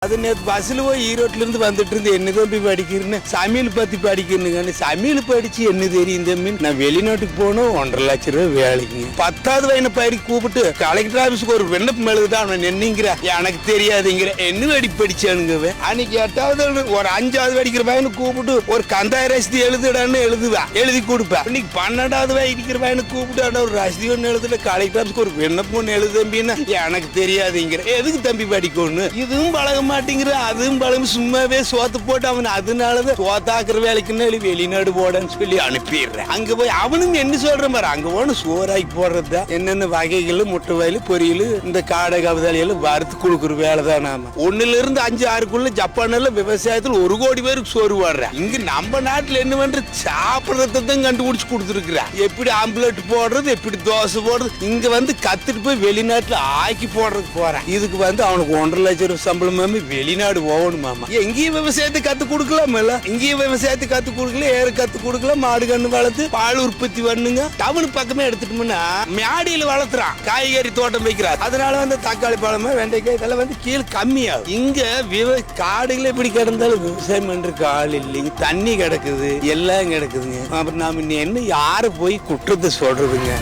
அது நேற்று பஸ்ஸில் போய் ஈரோட்டிலேருந்து வந்துட்டு இருந்து என்ன தம்பி படிக்கிறேன்னு சமையல் பற்றி படிக்கிறேனுங்க. சமையல் படித்து என்ன தெரியும் தம்பி, நான் வெளிநாட்டுக்கு போகணும் 1.5 லட்சம் ரூபாய் வேலைக்குங்க. 10வது வயனை பயிரி கூப்பிட்டு கலெக்டர் ஆஃபீஸுக்கு ஒரு விண்ணப்பம் எழுதுதான் அவன் என்னங்கிற எனக்கு தெரியாதுங்கிற என்ன வெடி படிச்சானுங்க. அன்னைக்கு 8வது ஒரு 5வது படிக்கிற பையனை கூப்பிட்டு ஒரு கந்தாய ரசதி எழுதுடான்னு எழுதுவேன், எழுதி கொடுப்பேன். இன்னைக்கு 12வது படிக்கிற பையனை கூப்பிட்டு ஒரு ரசதி ஒன்று எழுதுல கலெக்டர் ஆஃபீஸுக்கு ஒரு விண்ணப்பம் ஒன்று எழுது தம்பின்னா எனக்கு தெரியாதுங்கிற எதுக்கு தம்பி படிக்கணும். இதுவும் பழக மாட்டேங்கிற அதுவும் பழம் சும்மாவே சோத்து போட்டு அவன் அதனாலதான் சோத்தாக்குற வேலைக்குன்னு வெளிநாடு போடன்னு சொல்லி அனுப்பிடுறேன். அங்க போய் அவனுங்க என்ன சொல்ற மாதிரி அங்க போன சோறாக்கி போடுறதா என்னென்ன வகைகள் முட்டை வயல் பொரியல் இந்த காடை கவிதாலியெல்லாம் வறுத்து கொடுக்குற வேலை தான். நாம 1ல இருந்து 5, 6க்குள்ள ஜப்பான்ல விவசாயத்தில் 1 கோடி பேருக்கு சோறு வாடுறேன். இங்க நம்ம நாட்டுல என்ன பண்ற சாப்பிடறதான் கண்டுபிடிச்சு கொடுத்துருக்குறேன். எப்படி ஆம்லெட் போடுறது எப்படி தோசை போடுறது இங்க வந்து கத்துட்டு போய் வெளிநாட்டுல ஆக்கி போடுறதுக்கு போறேன். இதுக்கு வந்து அவனுக்கு 1.5 லட்சம் ரூபாய் சம்பளம் வெளிநாடு போகணுமாமா. எங்கேயும் விவசாயத்தை கத்து கொடுக்கலாம், இங்கேயும் விவசாயத்தை கத்து கொடுக்கல, ஏறு கத்து கொடுக்கலாம், மாடு கண்ணு வளர்த்து பால் உற்பத்தி பண்ணுங்க. டவுன் பக்கமே எடுத்துட்டோம்னா மேடியில வளர்த்துறான், காய்கறி தோட்டம் வைக்கிறார். அதனால வந்து தக்காளி பழமா வெண்டைக்காய் இதெல்லாம் வந்து கீழே கம்மியாகும். இங்க காடுகளை எப்படி கிடந்தாலும் விவசாயம் பண்றதுக்கு ஆள் இல்லைங்க, தண்ணி கிடக்குது, எல்லாம் கிடக்குதுங்க. அப்புறம் நாம என்ன யாரு போய் குற்றத்தை சொல்றதுங்க.